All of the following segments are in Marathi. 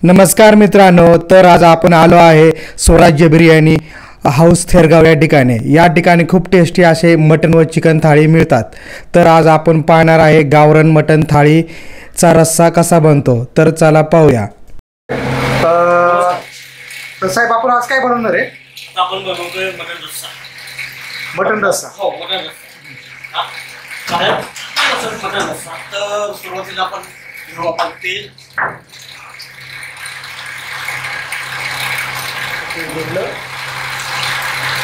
नमस्कार मित्रांनो, तर आज आपण आलो आहे स्वराज्य बिर्याणी हाऊस थेरगाव या ठिकाणी. या ठिकाणी खूप टेस्टी असे मटन व चिकन थाळी मिळतात. तर आज आपण पाहणार आहे गावरान मटन थाळीचा रस्सा कसा बनतो. तर चला पाहूया. तर साहेब आपण आज काय बनवणार आहे? आपण बनवतोय मटन रस्सा. मटन रस्सा? हो, मटन रस्सा. मटन रस्सा. तर सुरुवातीला आपण घेऊ आपण तेल.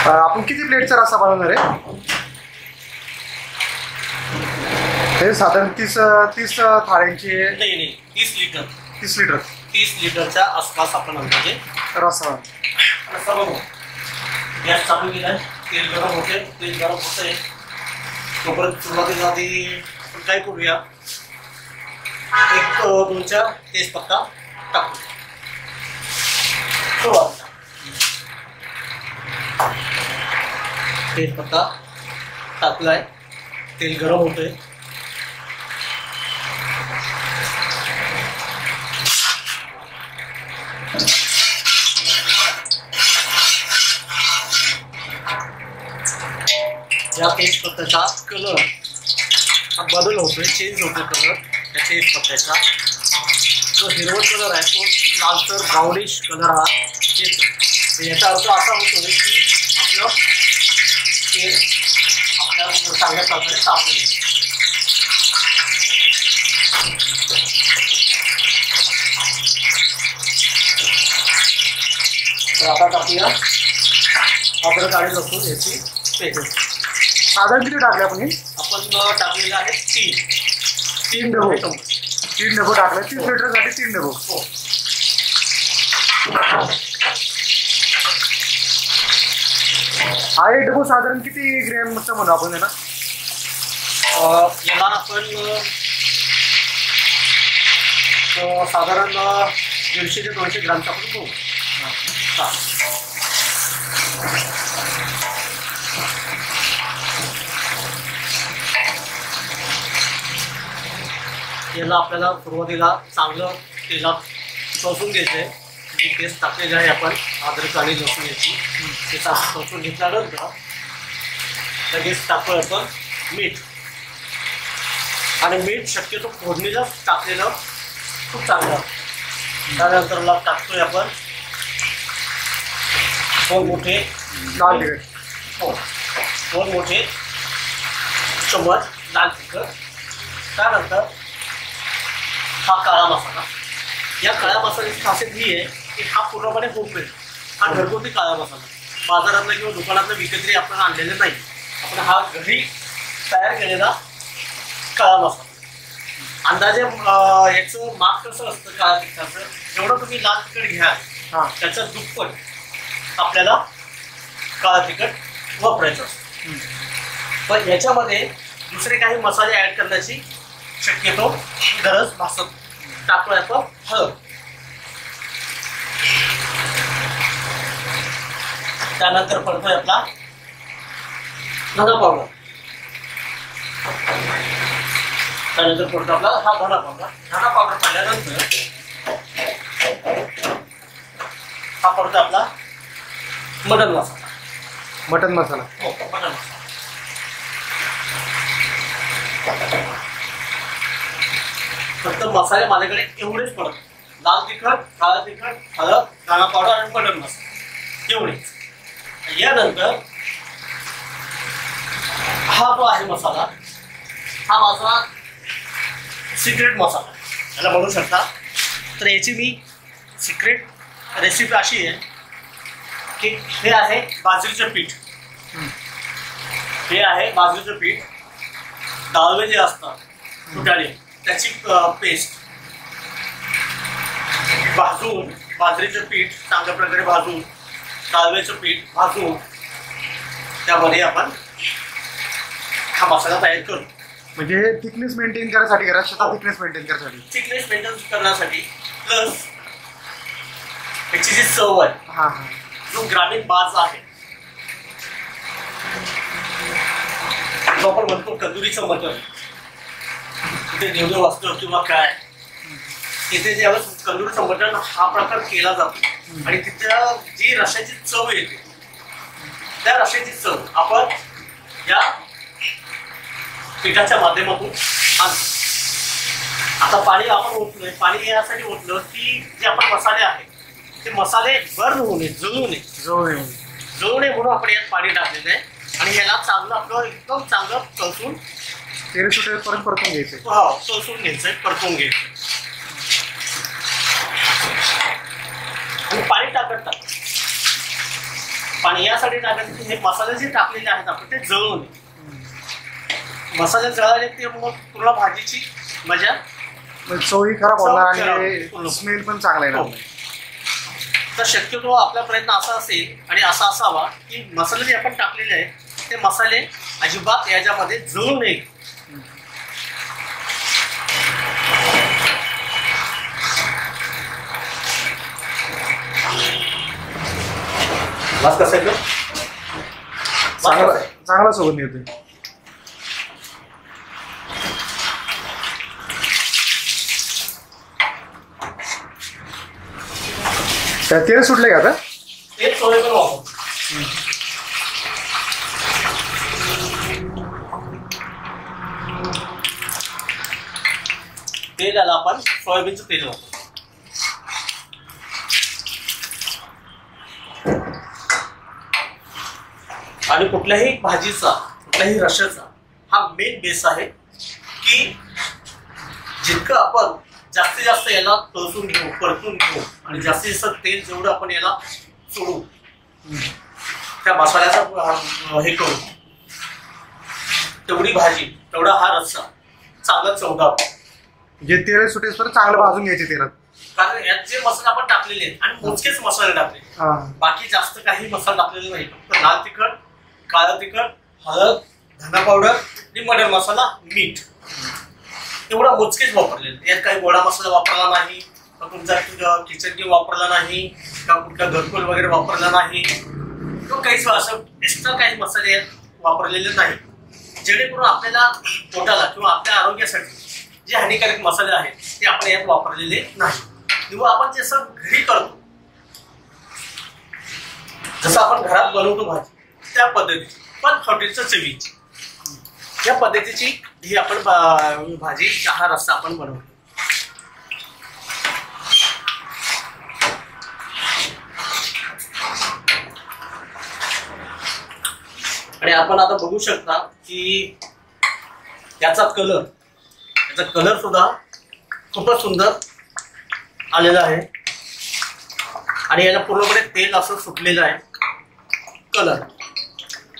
आपण किती प्लेटचा रस्सा बनवणार आहे? हे साधारण 30 थाळ्यांची. नाही 30 लिटर. 30 लिटर. 30 लिटरच्या आसपास आपण अंदाजे रस्सा बनवू. गॅस चालू केलाय, तेल गरम होते. तेल गरम होतंय तोपर्यंत सुरुवातीला आधी आपण काय करूया, 1-2 तेजपत्ता टाकू. तेजपत्ता टाकलाय, तेल गरम होतंय. या तेजपत्त्याचा कलर बदल होतोय, चेंज होतोय कलर. त्या तेजपत्त्याचा जो हिरवट कलर आहे तो लालसर ब्राउनिश कलर हा येतो. याचा अर्थ असा होतो की आपलं तेल आपल्याला चांगल्या प्रकारे तापलं. तर आता टाकूया अद्रक आणि लसूण याची पेस्ट. साधारण किती टाकले आपण? आपण टाकलेलं आहे 3 डबो. 3 डबो टाकले. 30 लिटरसाठी 3 डबो. हो. हा एक डबो साधारण किती ग्रॅमचा म्हणू आपण याला? याला आपण साधारण 150 ते 200 ग्रामचा आपण बघू. याला आपल्याला सुरुवातीला चांगलं तेलात टोचून घ्यायचंय. जी पेस्ट टाकलेली आहे आपण अद्रक आणि लसूण याची, ते टोचून घेतल्यानंतर लगेच टाकू आपण मीठ. आणि मीठ शक्यतो फोडणीला टाकलेलं खूप चांगलं. त्यानंतर टाकतोय आपण 2 मोठे लाल तिखट. हो, 2 मोठे चम्मच लाल तिखट. त्यानंतर हा काळा मसाला. या काळ्या मसाल्याची खासियत ही आहे की हा पूर्णपणे होममेड, हा घरगुती काळा मसाला. बाजारातला किंवा दुकानातला विकतरी आपण आणलेला नाही. आपण हा घरी तयार केलेला काळा मसाला. अंदाजे याचं माप कसं असतं काळ्या तिखटाचं, जेवढं तुम्ही लाल तिखट घ्या त्याच्या दुप्पट आपल्याला काळा तिखट वापरायचं असतं. पण याच्यामध्ये दुसरे काही मसाले ॲड करण्याची शक्यतो गरज भासत. टाकूया आपण हळद. त्यानंतर पडतोय आपला धना पावडर. त्यानंतर पडतो आपला हा धना पावडर. धना पावडर पाहिल्यानंतर हा पडतो आपला मटन मसाला. मटन मसाला. हो, मटन मसाला. फक्त मसाले माझ्याकडे एवढेच पडतात: लाल तिखट, काळा तिखट, हळद, धना पावडर आणि मटन मसाला एवढेच. यानंतर हा जो आहे मसाला, हा माझा सिक्रेट मसाला याला म्हणू शकता. तर याची मी सिक्रेट रेसिपी अशी आहे की हे आहे बाजरीचं पीठ. हे आहे बाजरीचं पीठ. डाळवे जे असतात फुटाणे त्याची पेस्ट भाजून, बाजरीचं पीठ चांगल्या प्रकारे भाजून, डाळवेचं पीठ भाजून त्यामध्ये आपण हा मसाला तयार करतो. म्हणजे थिकनेस मेंटेन करण्यासाठी, रस्स्याचा थिकनेस मेंटेन करण्यासाठी. थिकनेस मेंटेन करण्यासाठी प्लस याची जी चव आहे, जो ग्रामीण बाज आहे, जो आपण म्हणतो कंदुरीचं मटण, ते देवदेव असतं किंवा काय, इथे ज्यावेळेस तंदुरीचं मटण हा प्रकार केला जातो आणि तिथं जी रश्याची चव येते त्या रश्याची चव आपण या पिठाच्या माध्यमातून आणतो. आता पाणी आपण ओतलोय, पाणी यासाठी ओतलं की जे आपण मसाले आहेत ते मसाले बर्न होऊ नये, जळू नये म्हणून आपण यात पाणी टाकलेलं आहे आणि याला चांगलं आपलं एकदम चांगलं तळसून तेल सुटेपर्यंत परतून घ्यायचं. हो, तळसून घ्यायचंय, परतून घ्यायचं आणि पाणी टाकत पाणी यासाठी टाकायचं की हे मसाले जे टाकलेले आहेत आपण ते जळू नये. मसाले जळाले ते मग पूर्ण भाजीची मजा, चवही खराब होणार आणि स्मेल पण चांगला येणार नाही. तर शक्यतो आपला प्रयत्न असा असेल आणि असा असावा की मसाले जे आपण टाकलेले आहेत ते मसाले अजिबात याच्यामध्ये जळू नये. वास कसा येतो? चांगला सुगंध येतोय. तेल सुटले का आता? तेल थोडे पण वापरतो. तेल आला आपण सोयाबीनचं तेल वापरतो. आणि कुठल्याही भाजीचा कुठल्याही रश्याचा हा मेन बेस आहे की जितकं आपण जास्तीत जास्त याला तळसून घेऊ, परतून घेऊ आणि जास्तीत जास्त तेल जेवढं आपण याला सोडू त्या मसाल्याचा हे करू तेवढी भाजी तेवढा हा रस्सा चांगला चवदार. जे तेल सुटेपर्यंत चांगलं भाजून घ्यायचे तेलात, कारण यात जे मसाले आपण टाकलेले आहेत आणि मोजकेच मसाले टाकले, बाकी जास्त काही मसाला टाकलेले नाही. फक्त लाल तिखट, काळं तिखट, हळद, धना पावडर आणि मटन मसाला, मीठ एवढा मोजकेच वापरलेलं. यात काही गोडा मसाला वापरला नाही, तुमचा किचन किंग वापरला नाही, का कुठला घरकुल वगैरे वापरला नाही, किंवा काहीच असं एक्स्ट्रा काही मसाले यात वापरलेले नाही, जेणेकरून आपल्याला पोटाला किंवा आपल्या आरोग्यासाठी जे हानिकारक मसाले आहेत ते आपण यात वापरलेले नाही. किंवा आपण जसं घरी करतो, जसं आपण घरात बनवतो भाजी त्या पद्धतीची, पण हॉटेलच्या चवीची या पद्धतीची ही आपण भाजी चहा रस्सा आपण बनवतो. आणि आपण आता बघू शकता की याचा कलर सुद्धा खूपच सुंदर आलेला आहे आणि याला पूर्णपणे तेल असं सुटलेलं आहे. कलर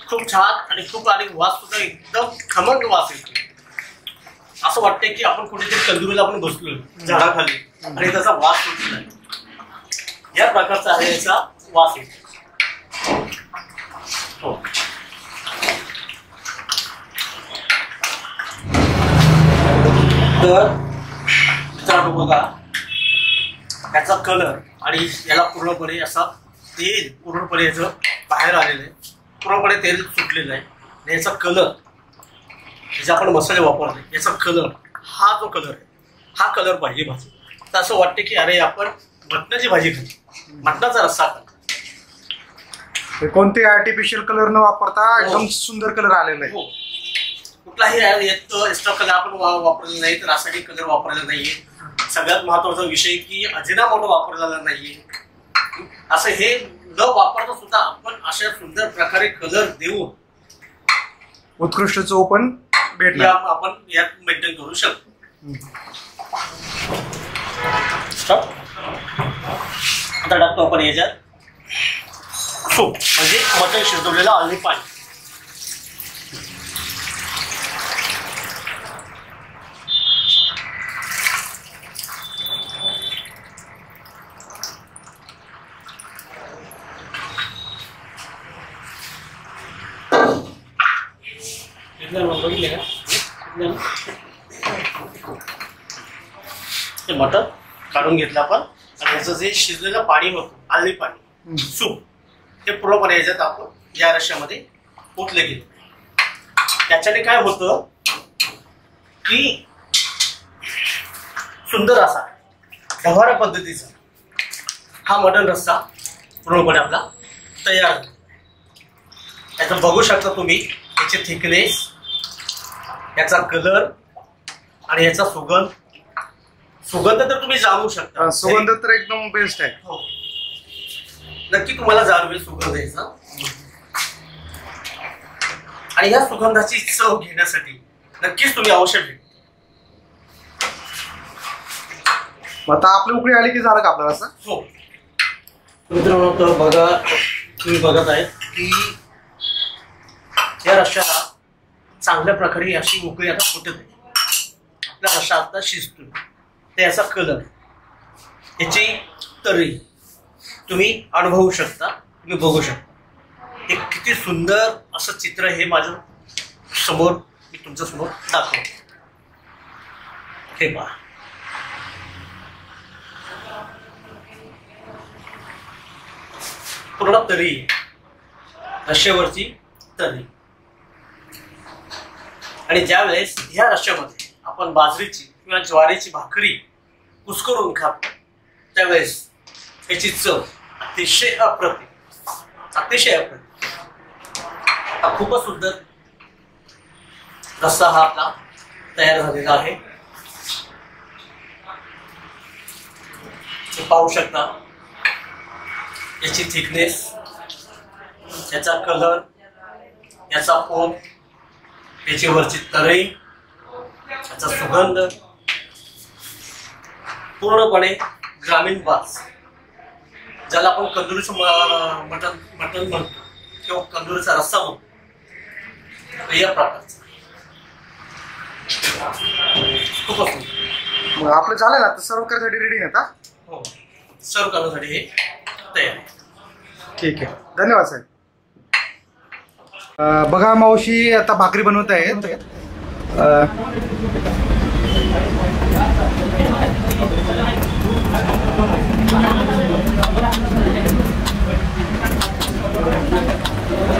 खूप छान आणि खूप आणि वास सुद्धा एकदम खमंग वास येतो. असं वाटतंय की आपण कुठेतरी तंदुरीला आपण बसलोय झाडाखाली आणि त्याचा वास सुटलेला आहे. या प्रकारचा आहे याचा वास येतो. हो, तर मित्रांनो बघा याचा कलर आणि याला पूर्णपणे असा तेल पूर्णपणे याचं बाहेर आलेलं आहे, पूर्णपणे तेल सुटलेलं आहे. आणि याचा कलर जे आपण मसाले वापरले याचा कलर हा जो कलर आहे हा कलर पाहिजे भाजी. तर असं वाटते की अरे आपण मटणाची भाजी खाल्ली, मटणाचा रस्सा खाल्ला. कोणते आर्टिफिशियल कलर न वापरता एकदम सुंदर कलर आलेला आहे. कुठलाही एक्स्ट्रा कलर आपण वापरलेला नाही, तर रासायनिक कलर वापरलेला नाहीये. सगळ्यात महत्वाचा विषय की अजिनामोटो वापरलेला नाहीये. असं हे न वापरता सुद्धा आपण अशा सुंदर प्रकारे कलर देऊन उत्कृष्ट चव पण भेटणार आपण यात मेंटेन करू शकतो. आता टाकतो आपण याच्यात सूप म्हणजे मटण शिजवलेलं आलनी पाणी. ते मटण काढून घेतलं आपण आणि याचं जे शिजलेलं पाणी होतं आलनी पाणी सूप ते पूर्णपणे याच्यात आपण या रश्श्यामध्ये ओतले गेले. त्याच्याने काय होतं की सुंदर असा ढवारा पद्धतीचा हा मटण रस्सा पूर्णपणे आपला तयार झाला. याचं बघू शकता तुम्ही, याचे थिकनेस, याचा कलर आणि याचा सुगंध तर तुम्ही जाणू शकता. सुगंध तर एकदम बेस्ट आहे. हो, नक्की तुम्हाला जाणवेल सुगंध याचा. आणि या सुगंधाची चव घेण्यासाठी नक्कीच तुम्ही अवश्य भेट. आता आपली उकळी आली की झालं का आपल्याला असं? हो मित्रांनो, तर बघा, तुम्ही बघत आहे की या रश्श्याला चांगल्या प्रकारे अशी उकळी आता फुटत आहे. आपला रश्सा आता शिजतोय. तर याचा कलर, याची तर्री तुम्ही अनुभवू शकता, तुम्ही बघू शकता. एक किती सुंदर असं चित्र हे माझ्या समोर, मी तुमच्या समोर दाखवतो. हे पहा, पूर्ण तरी, रश्श्यावरची तरी. आणि ज्या वेळेस ह्या रश्श्यामध्ये आपण बाजरीची किंवा ज्वारीची भाकरी कुस्करून खातो त्यावेळेस याची चव अतिशय अप्रतिम, अतिशय अप्रतिम. हा खूपच सुंदर रस्सा हा आपला तयार झालेला आहे. तुम्ही पाहू शकता याची थिकनेस, याचा कलर, याचा फोम, याची वरची तर्री, याचा सुगंध. पूर्णपणे ग्रामीण वास, ज्याला आपण कंदुरीचं मटण म्हणतो किंवा कंदुरीचा रस्सा म्हणतो, या प्रकारचा खूपच सुंदर. आपलं झालं ना, सर्व करण्यासाठी रेडी आता. हो, सर्व करण्यासाठी हे तयार आहे. ठीक आहे, धन्यवाद साहेब. बघा मावशी आता भाकरी बनवत आहेत.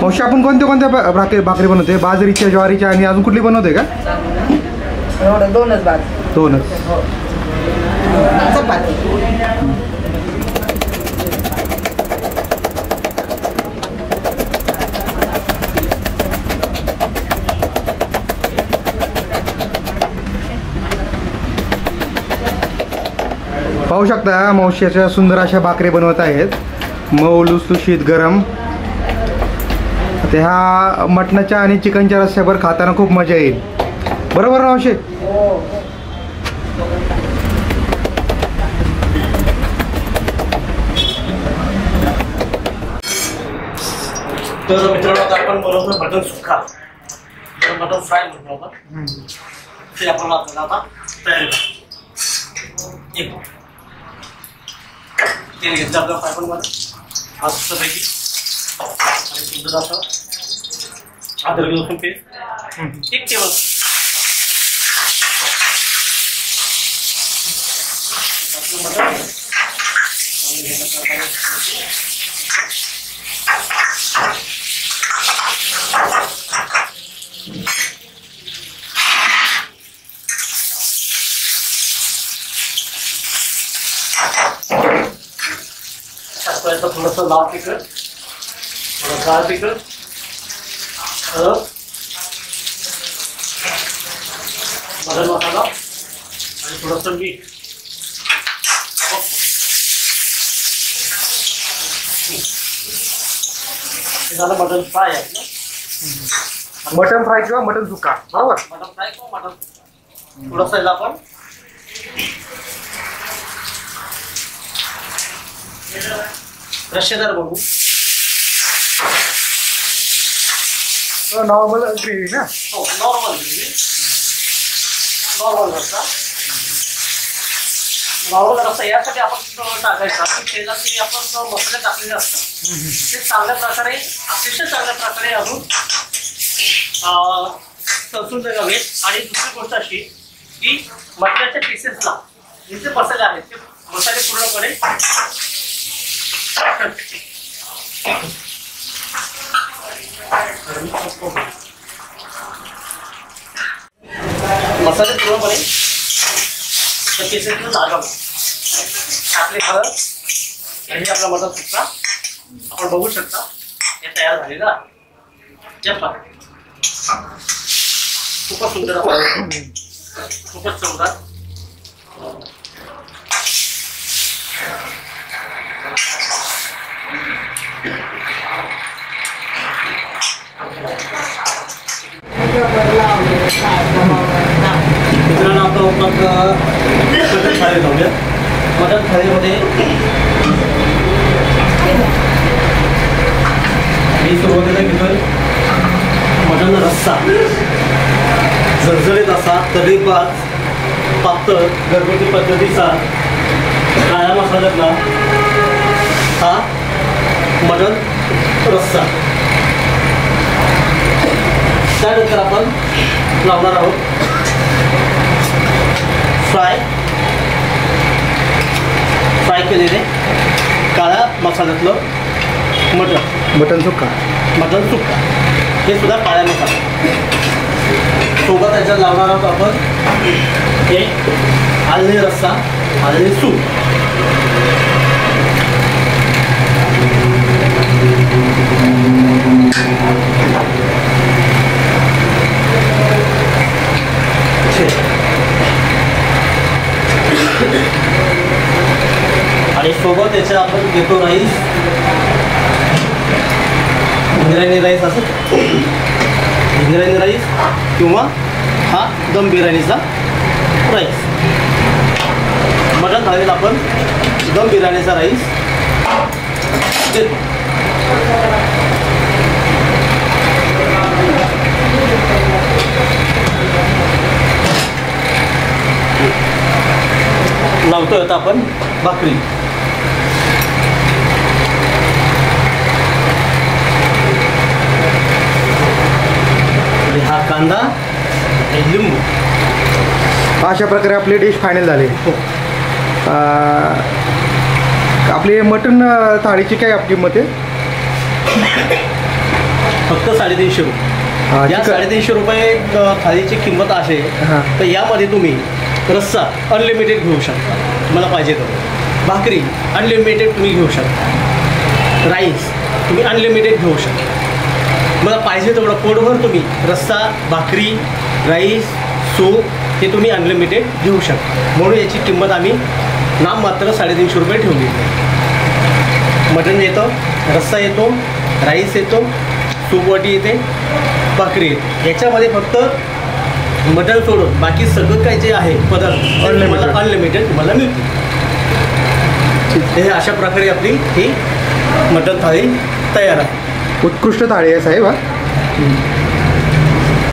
मावशी आपण कोणत्या कोणत्या भाकरी बनवते? बाजरीच्या, ज्वारीच्या आणि अजून कुठली बनवते का? दोनच भाकरी. दोनच. चपाती. पाहू शकता मावशी अशा सुंदर अशा भाकरी बनवत आहेत, मऊ लुसलुशीत गरम. ते ह्या मटणाच्या आणि चिकनच्या रस्स्यावर खाताना खूप मजा येईल. बरोबर ना मावशी? तर मित्रांनो, आता आपण बनवतो मटन सुक्का, मटन फ्राय म्हणतो आपण. ते आपण आपल्याला आता तयार करतो. तेल घेतलं आपल्या फ्राय पण मस्तपैकी, आणि सुंदर असं अद्रक लसूण पेस्ट 1 टेबल. थोडंसं लाल तिखट, थोडं काळं तिखट, हळद, मटन मसाला आणि थोडंसं मीठ. हे झालं मटन फ्राय आहे ना. मटन फ्राय किंवा मटन सुक्का, बरोबर? मटन फ्राय किंवा मटन सुक्का. थोडंसं याला आपण रश्शेदार बघू. नॉर्मल ग्रेव्ही ना? हो, नॉर्मल ग्रेव्ही, नॉर्मल रस्सा. नॉर्मल रस्सा यासाठी आपण टाकायचा की त्याला जे आपण मसाले टाकलेले असतात ते चांगल्या प्रकारे, अतिशय चांगल्या प्रकारे अजून सरसून जगावेत. आणि दुसरी गोष्ट अशी की मटणाच्या पीसेसला जे मसाले आहेत ते मसाले पूर्णपणे मसाले पूर्णपणे त्या पीसेसला लागावे. आपले हळद आणि आपला मटण सुक्का आपण बघू शकता हे तयार झालेलं आहे. खूपच सुंदर खूपच चमदार. मित्रांनो आता मग मटण थाळी जाऊया. मटण थाळीमध्ये मी सुरुवातीला घेतोय मटण रस्सा, झणझणीत असा तळीपात पातळ घरगुती पद्धतीचा काळ्या मसाल्यातला हा मटण रस्सा. त्यानंतर आपण लावणार आहोत फ्राय केलेले काळ्या मसाल्यातलं मटण सुक्का हे सुद्धा काळ्या मसाला. सोबत त्याच्यात लावणार आहोत आपण हे आले रस्सा, आले सूप. आणि सोबत त्याच्यात आपण घेतो राईस, बिर्याणी राईस असं बिर्याणी राईस किंवा हा दम बिर्याणीचा राईस. मटण थाळीला आपण दम बिर्याणीचा राईस देतो. लावतोय आता आपण भाकरी. हा कांदा आणि लिंबू. अशा प्रकारे आपली डिश फायनल झाली. आपली मटण थाळीची काय आपली किंमत आहे? फक्त 350 रुपये. या 350 रुपये थाळीची किंमत आहे. तर यामध्ये तुम्ही रस्सा अनलिमिटेड घेऊ शकता, तुम्हाला पाहिजे तर. भाकरी अनलिमिटेड तुम्ही घेऊ शकता. राईस तुम्ही अनलिमिटेड घेऊ शकता. मला पाहिजे तेवढं पोटभर तुम्ही रस्सा, भाकरी, राईस, सूप हे तुम्ही अनलिमिटेड घेऊ शकता. म्हणून याची किंमत आम्ही नाममात्र 350 रुपये ठेवली. मटण येतं, रस्सा येतो, राईस येतो, सूपवाटी येते, भाकरी येते. याच्यामध्ये फक्त मटण सोडून बाकी सगळं काय जे आहे पदार्थ अनलिमिटेड तुम्हाला मिळते. हे अशा प्रकारे आपली ही मटण थाळी तयार आहे. उत्कृष्ट थाळी आहे साहेब.